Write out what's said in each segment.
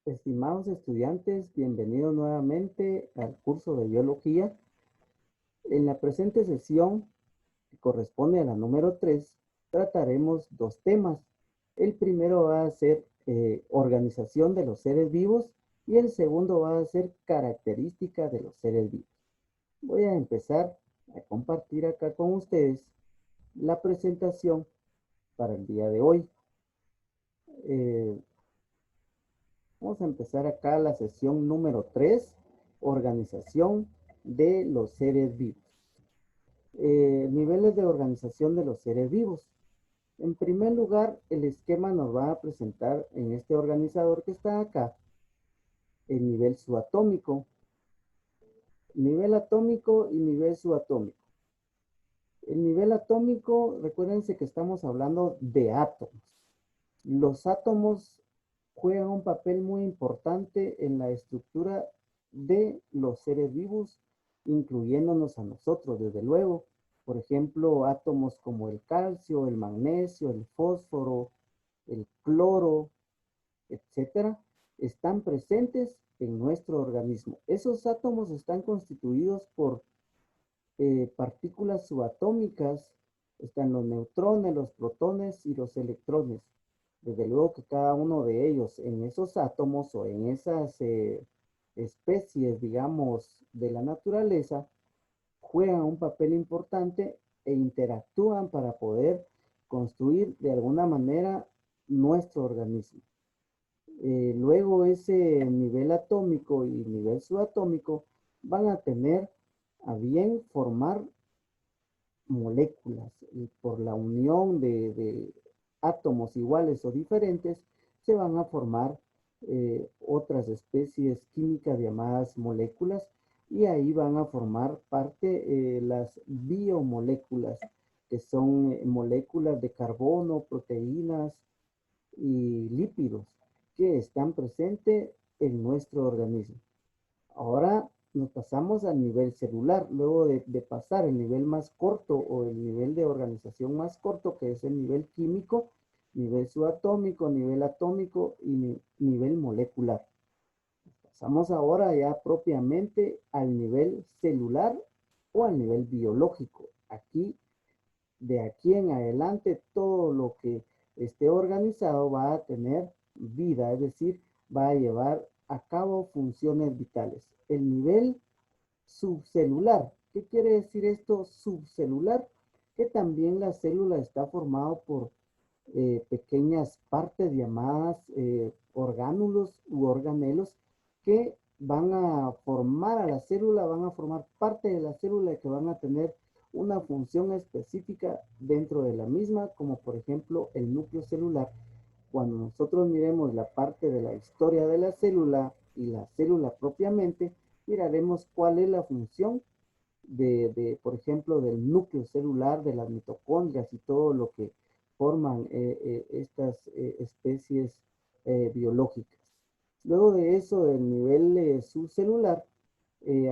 Estimados estudiantes, bienvenidos nuevamente al curso de biología. En la presente sesión, que corresponde a la número 3, trataremos dos temas. El primero va a ser organización de los seres vivos y el segundo va a ser características de los seres vivos. Voy a empezar a compartir acá con ustedes la presentación para el día de hoy. Eh, Vamos a empezar acá la sesión número 3, organización de los seres vivos. Niveles de organización de los seres vivos. En primer lugar, el esquema nos va a presentar en este organizador que está acá, el nivel subatómico, nivel atómico y nivel subatómico. El nivel atómico, recuérdense que estamos hablando de átomos. Los átomos juegan un papel muy importante en la estructura de los seres vivos, incluyéndonos a nosotros, desde luego. Por ejemplo, átomos como el calcio, el magnesio, el fósforo, el cloro, etcétera, están presentes en nuestro organismo. Esos átomos están constituidos por partículas subatómicas, están los neutrones, los protones y los electrones. Desde luego que cada uno de ellos en esos átomos o en esas especies, digamos, de la naturaleza, juegan un papel importante e interactúan para poder construir de alguna manera nuestro organismo. Luego ese nivel atómico y nivel subatómico van a tener a bien formar moléculas y por la unión de átomos iguales o diferentes se van a formar otras especies químicas llamadas moléculas y ahí van a formar parte las biomoléculas que son moléculas de carbono, proteínas y lípidos que están presentes en nuestro organismo. Ahora nos pasamos al nivel celular, luego de pasar el nivel más corto o el nivel de organización más corto, que es el nivel químico, nivel subatómico, nivel atómico y nivel molecular. Pasamos ahora ya propiamente al nivel celular o al nivel biológico. De aquí en adelante, todo lo que esté organizado va a tener vida, es decir, va a llevar a cabo funciones vitales. El nivel subcelular. ¿Qué quiere decir esto subcelular? Que también la célula está formada por pequeñas partes llamadas orgánulos u organelos que van a formar a la célula, van a formar parte de la célula y que van a tener una función específica dentro de la misma, como por ejemplo el núcleo celular. Cuando nosotros miremos la parte de la historia de la célula y la célula propiamente, miraremos cuál es la función por ejemplo, del núcleo celular, de las mitocondrias y todo lo que forman estas especies biológicas. Luego de eso, del nivel subcelular,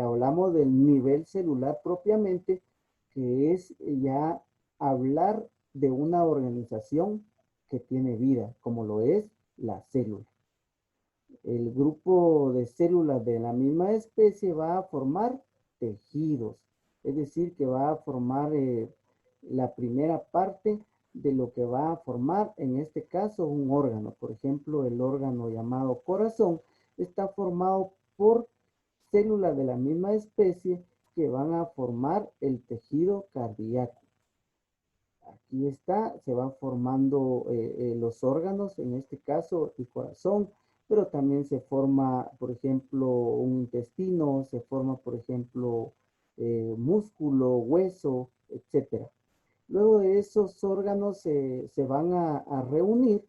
hablamos del nivel celular propiamente, que es ya hablar de una organización que tiene vida, como lo es la célula. El grupo de células de la misma especie va a formar tejidos, es decir, que va a formar la primera parte de lo que va a formar, en este caso, un órgano. Por ejemplo, el órgano llamado corazón está formado por células de la misma especie que van a formar el tejido cardíaco. Aquí está, se van formando los órganos, en este caso el corazón, pero también se forma, por ejemplo, un intestino, se forma, por ejemplo, músculo, hueso, etcétera. Luego de esos órganos se van a reunir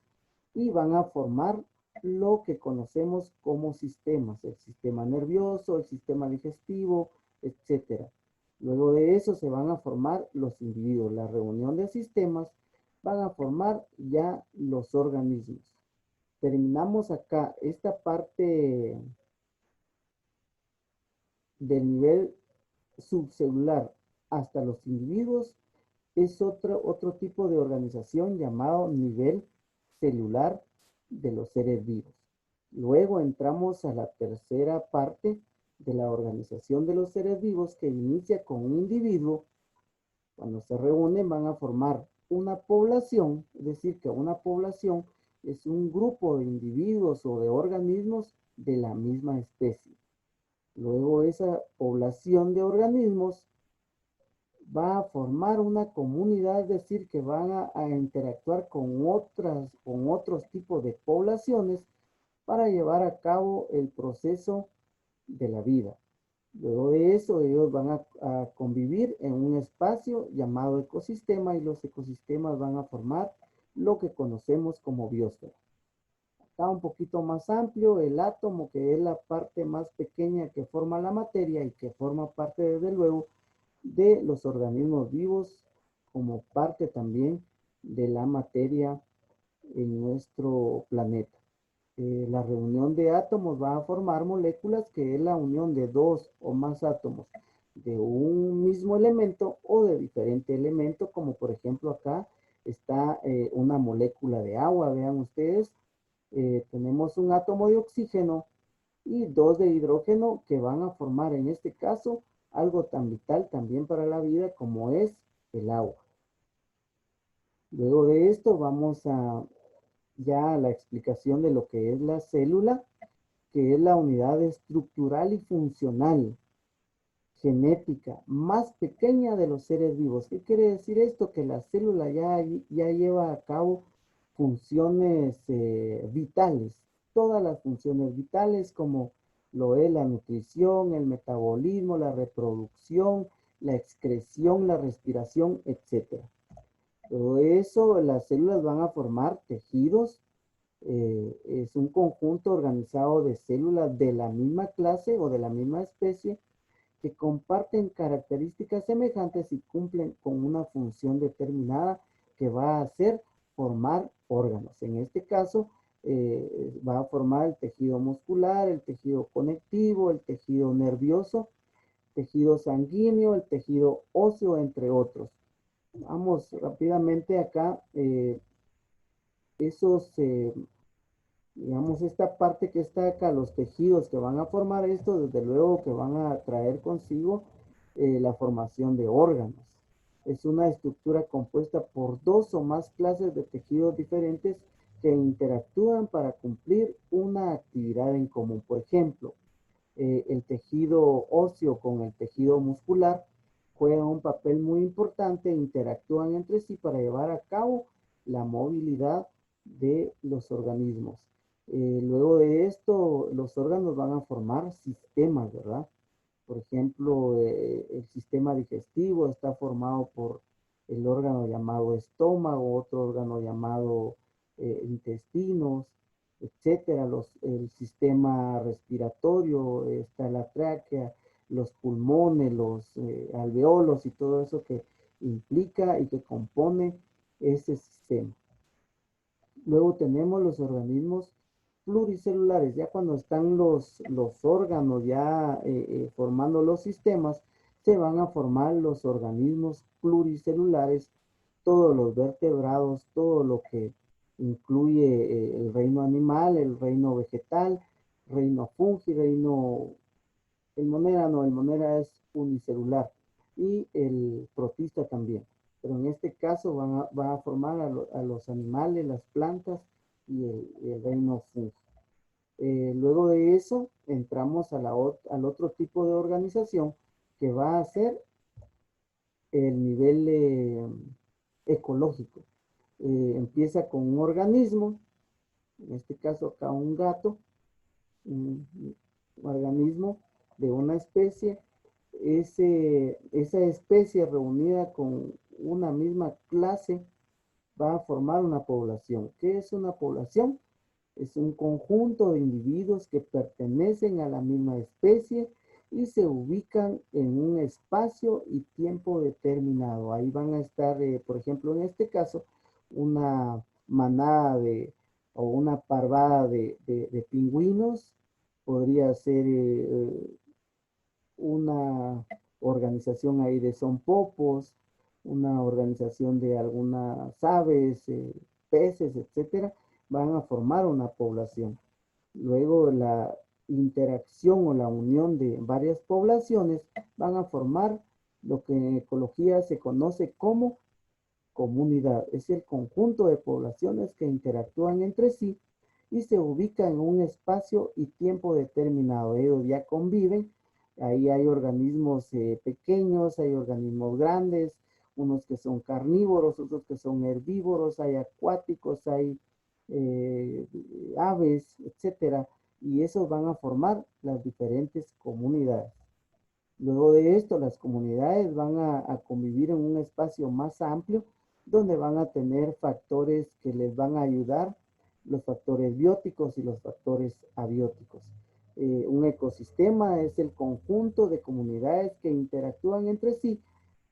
y van a formar lo que conocemos como sistemas, el sistema nervioso, el sistema digestivo, etcétera. Luego de eso se van a formar los individuos. La reunión de sistemas van a formar ya los organismos. Terminamos acá esta parte del nivel subcelular hasta los individuos. Es otro tipo de organización llamado nivel celular de los seres vivos. Luego entramos a la tercera parte de la organización de los seres vivos, que inicia con un individuo. Cuando se reúnen van a formar una población, es decir, que una población es un grupo de individuos o de organismos de la misma especie. Luego esa población de organismos va a formar una comunidad, es decir, que van a interactuar con otros tipos de poblaciones para llevar a cabo el proceso de la vida. Luego de eso, ellos van a convivir en un espacio llamado ecosistema, y los ecosistemas van a formar lo que conocemos como biosfera. Acá un poquito más amplio, el átomo, que es la parte más pequeña que forma la materia y que forma parte, desde luego, de los organismos vivos, como parte también de la materia en nuestro planeta. La reunión de átomos va a formar moléculas, que es la unión de dos o más átomos de un mismo elemento o de diferente elemento, como por ejemplo acá está una molécula de agua. Vean ustedes, tenemos un átomo de oxígeno y dos de hidrógeno, que van a formar en este caso algo tan vital también para la vida como es el agua. Luego de esto vamos a ya la explicación de lo que es la célula, que es la unidad estructural y funcional genética más pequeña de los seres vivos. ¿Qué quiere decir esto? Que la célula ya lleva a cabo funciones vitales, todas las funciones vitales, como lo es la nutrición, el metabolismo, la reproducción, la excreción, la respiración, etcétera. Todo eso, las células van a formar tejidos. Es un conjunto organizado de células de la misma clase o de la misma especie, que comparten características semejantes y cumplen con una función determinada, que va a ser formar órganos. En este caso, va a formar el tejido muscular, el tejido conectivo, el tejido nervioso, tejido sanguíneo, el tejido óseo, entre otros. Vamos rápidamente acá. Esos Digamos, esta parte que está acá, los tejidos que van a formar esto, desde luego que van a traer consigo la formación de órganos. Es una estructura compuesta por dos o más clases de tejidos diferentes, que interactúan para cumplir una actividad en común. Por ejemplo, el tejido óseo con el tejido muscular juegan un papel muy importante, interactúan entre sí para llevar a cabo la movilidad de los organismos. Luego de esto, los órganos van a formar sistemas, ¿verdad? Por ejemplo, el sistema digestivo está formado por el órgano llamado estómago, otro órgano llamado intestinos, etcétera. El sistema respiratorio, está la tráquea, los pulmones, los alveolos y todo eso que implica y que compone ese sistema. Luego tenemos los organismos pluricelulares. Ya cuando están los órganos ya formando los sistemas, se van a formar los organismos pluricelulares, todos los vertebrados, todo lo que incluye el reino animal, el reino vegetal, reino fungi, el monera no, el monera es unicelular, y el protista también. Pero en este caso va a formar a los animales, las plantas y el reino fungi. Luego de eso entramos al otro tipo de organización, que va a ser el nivel ecológico. Empieza con un organismo, en este caso acá un gato, un organismo de una especie. Esa especie reunida con una misma clase va a formar una población. ¿Qué es una población? Es un conjunto de individuos que pertenecen a la misma especie y se ubican en un espacio y tiempo determinado. Ahí van a estar, por ejemplo, en este caso, una manada o una parvada de pingüinos. Podría ser una organización ahí de zompopos, una organización de algunas aves, peces, etcétera. Van a formar una población. Luego la interacción o la unión de varias poblaciones van a formar lo que en ecología se conoce como comunidad. Es el conjunto de poblaciones que interactúan entre sí y se ubican en un espacio y tiempo determinado. Ellos ya conviven. Ahí hay organismos pequeños, hay organismos grandes, unos que son carnívoros, otros que son herbívoros, hay acuáticos, hay eh, aves, etcétera. Y esos van a formar las diferentes comunidades. Luego de esto, las comunidades van a convivir en un espacio más amplio donde van a tener factores que les van a ayudar, los factores bióticos y los factores abióticos. Un ecosistema es el conjunto de comunidades que interactúan entre sí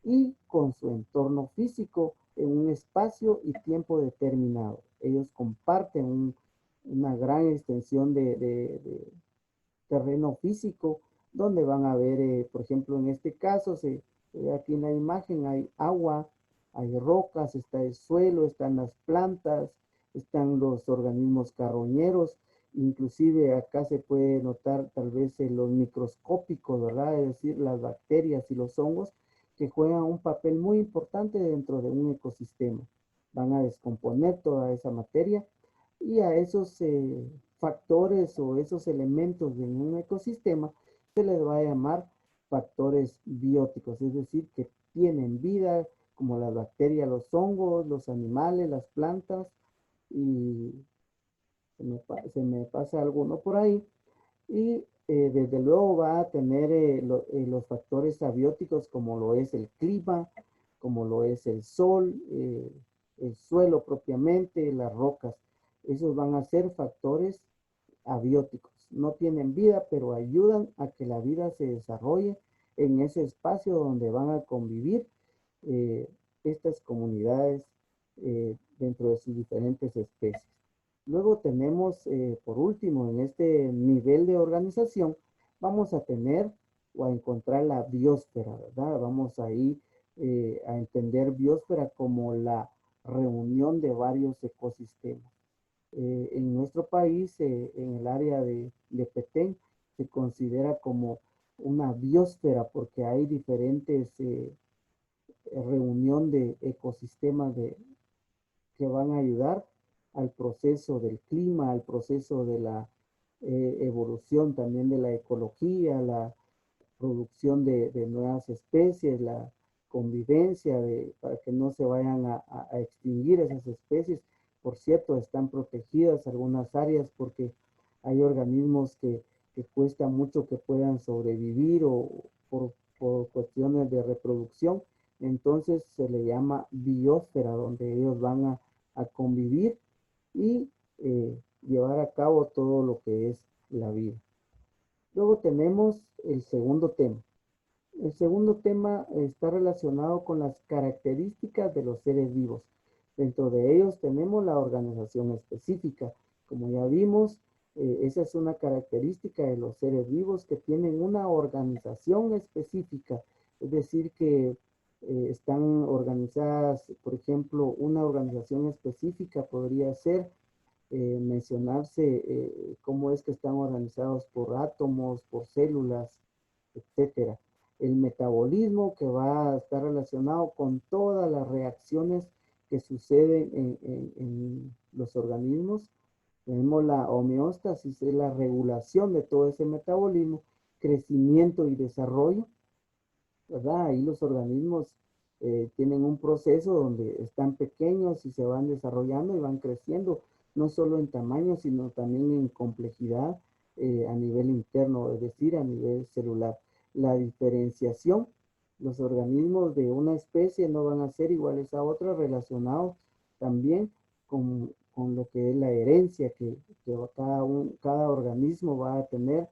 y con su entorno físico en un espacio y tiempo determinado. Ellos comparten una gran extensión de terreno físico, donde van a ver, por ejemplo, en este caso, se ve aquí en la imagen, hay agua, hay rocas, está el suelo, están las plantas, están los organismos carroñeros, inclusive acá se puede notar tal vez los microscópicos, ¿verdad? Es decir, las bacterias y los hongos que juegan un papel muy importante dentro de un ecosistema. Van a descomponer toda esa materia y a esos factores o esos elementos en un ecosistema se les va a llamar factores bióticos, es decir, que tienen vida, como las bacterias, los hongos, los animales, las plantas, y se me pasa alguno por ahí. Y desde luego va a tener los factores abióticos como lo es el clima, como lo es el sol, el suelo propiamente, las rocas. Esos van a ser factores abióticos. No tienen vida, pero ayudan a que la vida se desarrolle en ese espacio donde van a convivir eh, estas comunidades dentro de sus diferentes especies. Luego tenemos, por último, en este nivel de organización, vamos a tener o a encontrar la biosfera, ¿verdad? Vamos ahí a entender biosfera como la reunión de varios ecosistemas. En nuestro país, en el área de Petén, se considera como una biosfera porque hay diferentes reunión de ecosistemas que van a ayudar al proceso del clima, al proceso de la evolución también de la ecología, la producción de nuevas especies, la convivencia para que no se vayan a extinguir esas especies. Por cierto, están protegidas algunas áreas porque hay organismos que cuesta mucho que puedan sobrevivir o por cuestiones de reproducción. Entonces se le llama biosfera, donde ellos van a convivir y llevar a cabo todo lo que es la vida. Luego tenemos el segundo tema. El segundo tema está relacionado con las características de los seres vivos. Dentro de ellos tenemos la organización específica. Como ya vimos, esa es una característica de los seres vivos que tienen una organización específica. Es decir, que están organizadas, por ejemplo, una organización específica podría ser mencionarse cómo es que están organizados por átomos, por células, etcétera. El metabolismo que va a estar relacionado con todas las reacciones que suceden en los organismos. Tenemos la homeostasis, es la regulación de todo ese metabolismo, crecimiento y desarrollo, ¿verdad? Ahí los organismos tienen un proceso donde están pequeños y se van desarrollando y van creciendo, no solo en tamaño, sino también en complejidad a nivel interno, es decir, a nivel celular. La diferenciación, los organismos de una especie no van a ser iguales a otros, relacionados también con lo que es la herencia que cada organismo va a tener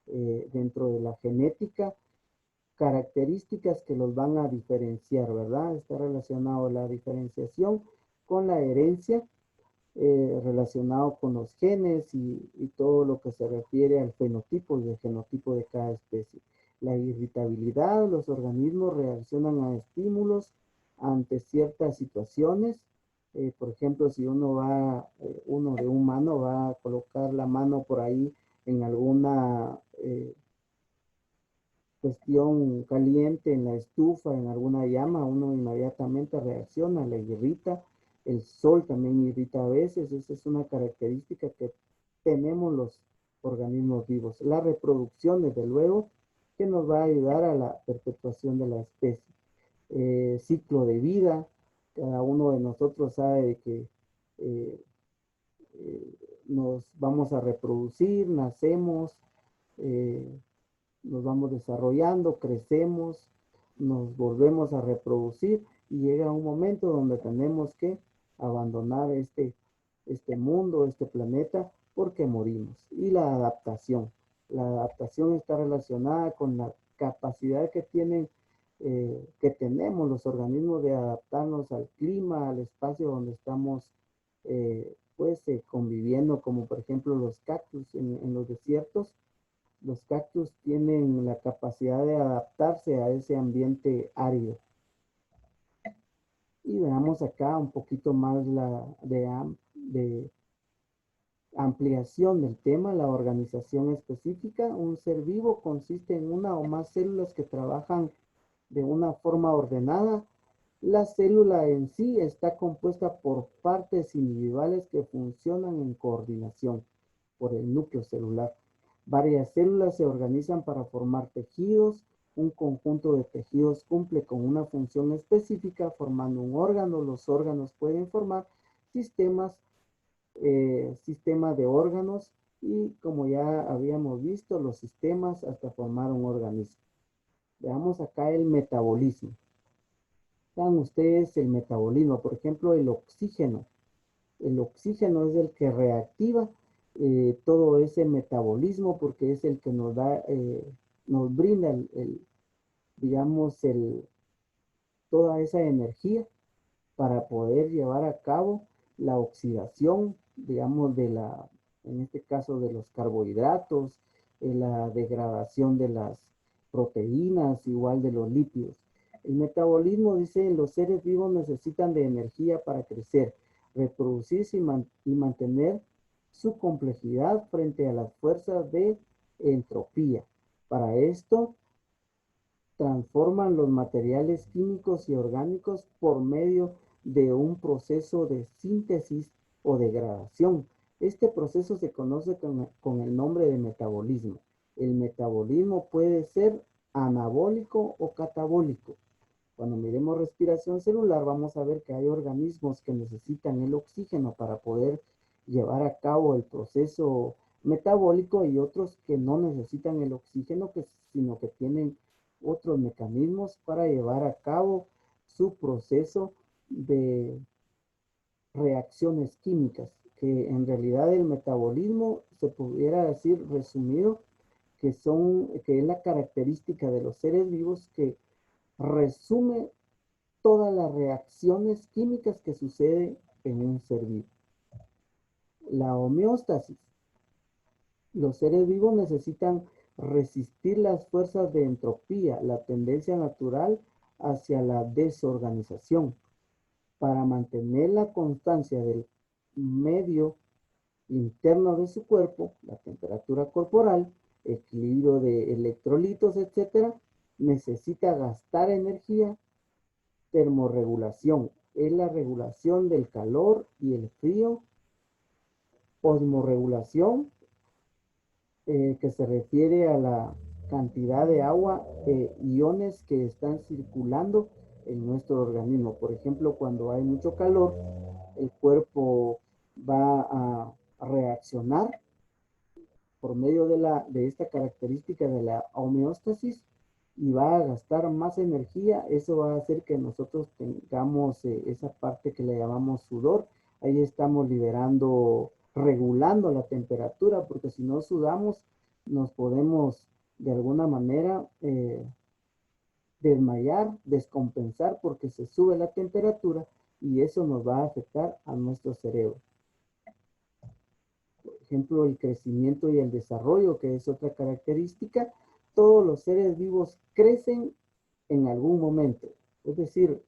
dentro de la genética, características que los van a diferenciar, ¿verdad? Está relacionado la diferenciación con la herencia, relacionado con los genes y todo lo que se refiere al fenotipo y el genotipo de cada especie. La irritabilidad, los organismos reaccionan a estímulos ante ciertas situaciones, Por ejemplo, si uno de humano va a colocar la mano por ahí en alguna cuestión caliente, en la estufa, en alguna llama, uno inmediatamente reacciona, le irrita. El sol también irrita a veces. Esa es una característica que tenemos los organismos vivos. La reproducción, desde luego, que nos va a ayudar a la perpetuación de la especie. Ciclo de vida, cada uno de nosotros sabe que eh, nos vamos a reproducir, nacemos, eh, nos vamos desarrollando, crecemos, nos volvemos a reproducir y llega un momento donde tenemos que abandonar este mundo, este planeta, porque morimos. Y la adaptación está relacionada con la capacidad que tenemos los organismos de adaptarnos al clima, al espacio donde estamos conviviendo, como por ejemplo los cactus en los desiertos. Los cactus tienen la capacidad de adaptarse a ese ambiente árido. Y veamos acá un poquito más de ampliación del tema, la organización específica. Un ser vivo consiste en una o más células que trabajan de una forma ordenada. La célula en sí está compuesta por partes individuales que funcionan en coordinación por el núcleo celular. Varias células se organizan para formar tejidos. Un conjunto de tejidos cumple con una función específica formando un órgano. Los órganos pueden formar sistemas, sistemas de órganos y, como ya habíamos visto, los sistemas hasta formar un organismo. Veamos acá el metabolismo. Vean ustedes el metabolismo, por ejemplo, el oxígeno. El oxígeno es el que reactiva todo ese metabolismo porque es el que nos brinda digamos, toda esa energía para poder llevar a cabo la oxidación, digamos, en este caso de los carbohidratos, la degradación de las proteínas, igual de los lípidos. El metabolismo, dice, los seres vivos necesitan de energía para crecer, reproducirse y mantener su complejidad frente a las fuerzas de entropía. Para esto, transforman los materiales químicos y orgánicos por medio de un proceso de síntesis o degradación. Este proceso se conoce con el nombre de metabolismo. El metabolismo puede ser anabólico o catabólico. Cuando miremos respiración celular, vamos a ver que hay organismos que necesitan el oxígeno para poder llevar a cabo el proceso metabólico y otros que no necesitan el oxígeno, sino que tienen otros mecanismos para llevar a cabo su proceso de reacciones químicas, que en realidad el metabolismo se pudiera decir resumido que es la característica de los seres vivos que resume todas las reacciones químicas que suceden en un ser vivo. La homeostasis. Los seres vivos necesitan resistir las fuerzas de entropía, la tendencia natural hacia la desorganización, para mantener la constancia del medio interno de su cuerpo, la temperatura corporal, equilibrio de electrolitos, etc., necesita gastar energía. Termorregulación es la regulación del calor y el frío. Osmorregulación, que se refiere a la cantidad de agua iones que están circulando en nuestro organismo. Por ejemplo, cuando hay mucho calor, el cuerpo va a reaccionar por medio de esta característica de la homeostasis y va a gastar más energía. Eso va a hacer que nosotros tengamos esa parte que le llamamos sudor. Ahí estamos liberando, regulando la temperatura, porque si no sudamos, nos podemos de alguna manera desmayar, descompensar, porque se sube la temperatura y eso nos va a afectar a nuestro cerebro. Por ejemplo, el crecimiento y el desarrollo, que es otra característica. Todos los seres vivos crecen en algún momento. Es decir,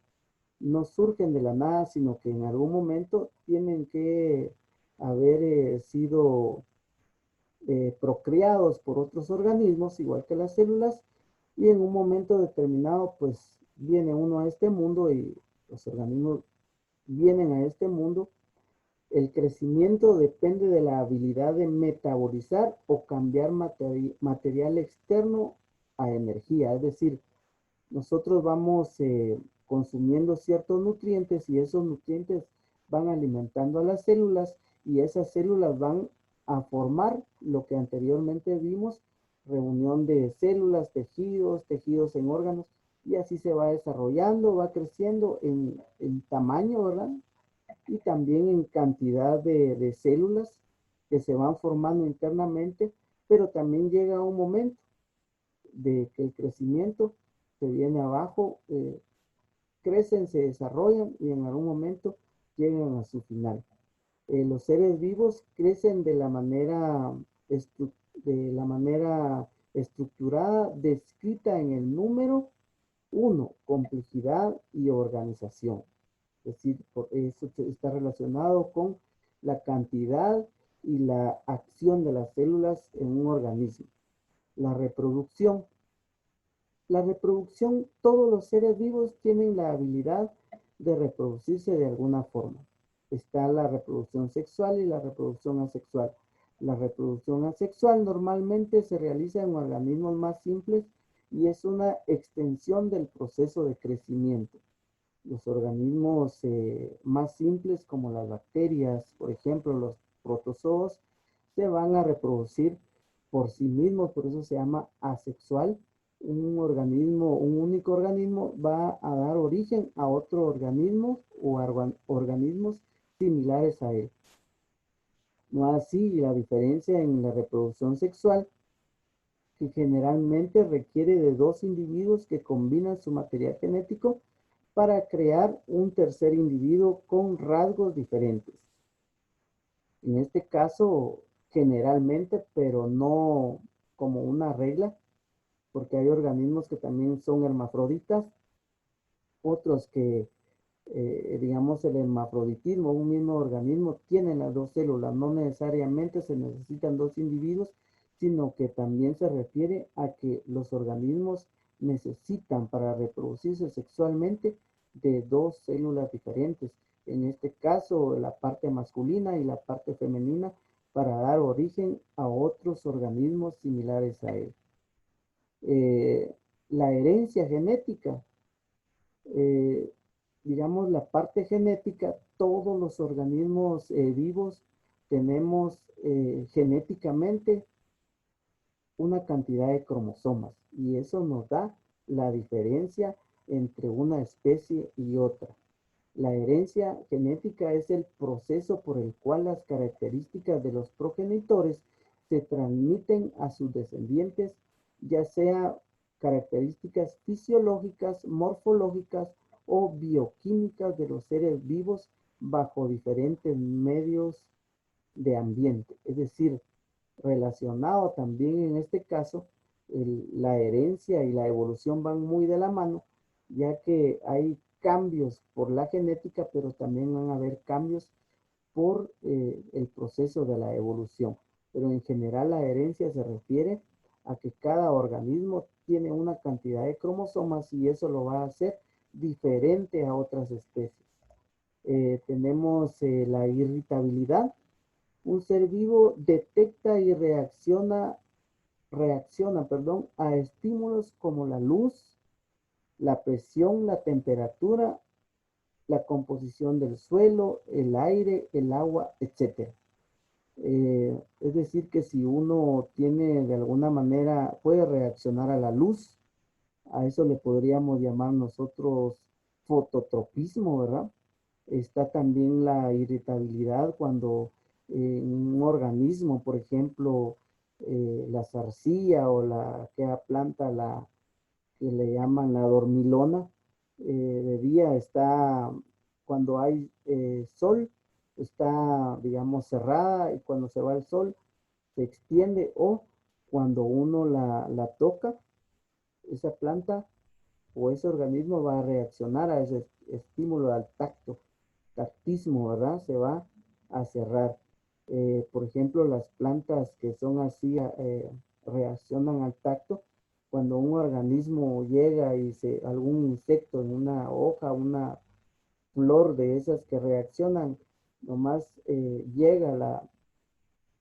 no surgen de la nada, sino que en algún momento tienen que haber sido procreados por otros organismos, igual que las células, y en un momento determinado, pues viene uno a este mundo y los organismos vienen a este mundo. El crecimiento depende de la habilidad de metabolizar o cambiar material externo a energía, es decir, nosotros vamos consumiendo ciertos nutrientes y esos nutrientes van alimentando a las células y esas células van a formar lo que anteriormente vimos, reunión de células, tejidos, tejidos en órganos y así se va desarrollando, va creciendo en tamaño, ¿verdad? Y también en cantidad de células que se van formando internamente, pero también llega un momento de que el crecimiento se viene abajo, crecen, se desarrollan y en algún momento llegan a su final. Los seres vivos crecen de la manera estructurada descrita en el número uno, complejidad y organización. Es decir, por eso está relacionado con la cantidad y la acción de las células en un organismo. La reproducción. La reproducción, todos los seres vivos tienen la habilidad de reproducirse de alguna forma. Está la reproducción sexual y la reproducción asexual. La reproducción asexual normalmente se realiza en organismos más simples y es una extensión del proceso de crecimiento. Los organismos más simples como las bacterias, por ejemplo, los protozoos, se van a reproducir por sí mismos, por eso se llama asexual. Un organismo, un único organismo va a dar origen a otro organismo o organismos similares a él. No así la diferencia en la reproducción sexual, que generalmente requiere de dos individuos que combinan su material genético para crear un tercer individuo con rasgos diferentes. En este caso, generalmente, pero no como una regla, porque hay organismos que también son hermafroditas, otros que, digamos, el hermafroditismo, un mismo organismo tiene las dos células, no necesariamente se necesitan dos individuos, sino que también se refiere a que los organismos necesitan para reproducirse sexualmente de dos células diferentes. En este caso, la parte masculina y la parte femenina para dar origen a otros organismos similares a él. Eh, la herencia genética, eh, digamos, la parte genética, todos los organismos vivos tenemos genéticamente una cantidad de cromosomas y eso nos da la diferencia entre una especie y otra. La herencia genética es el proceso por el cual las características de los progenitores se transmiten a sus descendientes, ya sea características fisiológicas, morfológicas o bioquímicas de los seres vivos bajo diferentes medios de ambiente. Es decir, relacionado también en este caso, la herencia y la evolución van muy de la mano, ya que hay cambios por la genética, pero también van a haber cambios por el proceso de la evolución. Pero en general la herencia se refiere a que cada organismo tiene una cantidad de cromosomas y eso lo va a hacer diferente a otras especies. Tenemos la irritabilidad. Un ser vivo detecta y reacciona, a estímulos como la luz, la presión, la temperatura, la composición del suelo, el aire, el agua, etc. Es decir, que si uno tiene de alguna manera, puede reaccionar a la luz, a eso le podríamos llamar nosotros fototropismo, ¿verdad? Está también la irritabilidad cuando un organismo, por ejemplo, la zarcilla o la que planta, la que le llaman la dormilona, de día está, cuando hay sol, está, digamos, cerrada y cuando se va el sol se extiende o cuando uno la toca, esa planta o ese organismo va a reaccionar a ese estímulo al tacto, tactismo, ¿verdad? Se va a cerrar. Por ejemplo, las plantas que son así, reaccionan al tacto. Cuando un organismo llega y algún insecto en una hoja, una flor de esas que reaccionan, nomás llega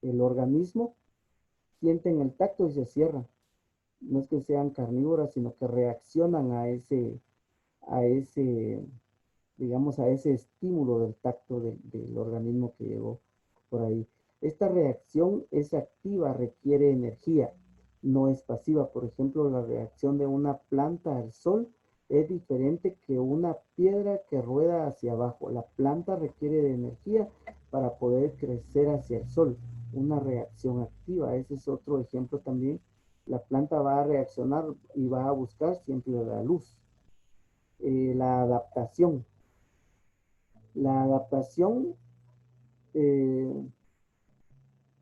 el organismo, sienten el tacto y se cierran. No es que sean carnívoras, sino que reaccionan a ese, digamos, a ese estímulo del tacto del organismo que llegó por ahí. Esta reacción es activa, requiere energía, no es pasiva. Por ejemplo, la reacción de una planta al sol es diferente que una piedra que rueda hacia abajo. La planta requiere de energía para poder crecer hacia el sol. Una reacción activa, ese es otro ejemplo también. La planta va a reaccionar y va a buscar siempre la luz. La adaptación. La adaptación, eh,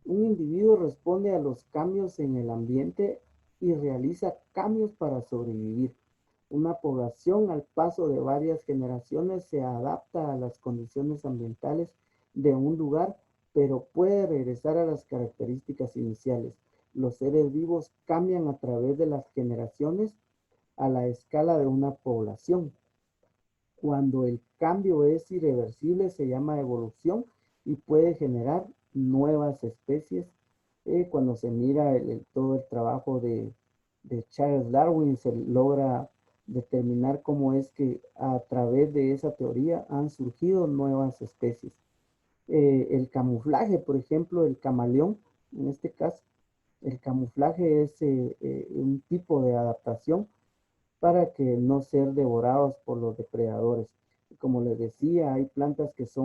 un individuo responde a los cambios en el ambiente y realiza cambios para sobrevivir. Una población al paso de varias generaciones se adapta a las condiciones ambientales de un lugar, pero puede regresar a las características iniciales. Los seres vivos cambian a través de las generaciones a la escala de una población. Cuando el cambio es irreversible se llama evolución y puede generar nuevas especies. Cuando se mira todo el trabajo de Charles Darwin, se logra determinar cómo es que a través de esa teoría han surgido nuevas especies. El camuflaje, por ejemplo, el camaleón, en este caso, el camuflaje es un tipo de adaptación para que no ser devorados por los depredadores. Como les decía, hay plantas que se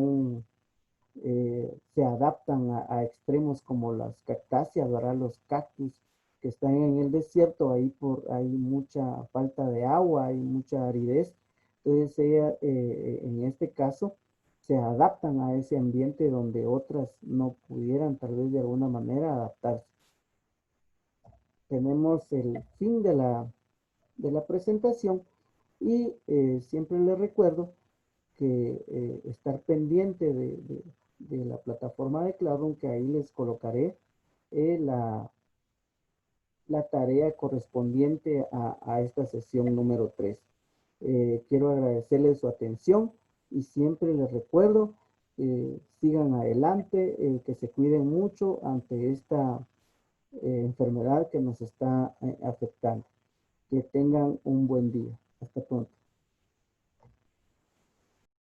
adaptan extremos como las cactáceas, ¿verdad? Los cactus que están en el desierto, hay mucha falta de agua, hay mucha aridez. Entonces, en este caso, se adaptan a ese ambiente donde otras no pudieran tal vez de alguna manera adaptarse. Tenemos el fin de la presentación y siempre les recuerdo que estar pendiente de la plataforma de Classroom, que ahí les colocaré la tarea correspondiente a esta sesión número 3. Quiero agradecerles su atención y siempre les recuerdo, sigan adelante, que se cuiden mucho ante esta enfermedad que nos está afectando. Que tengan un buen día. Hasta pronto.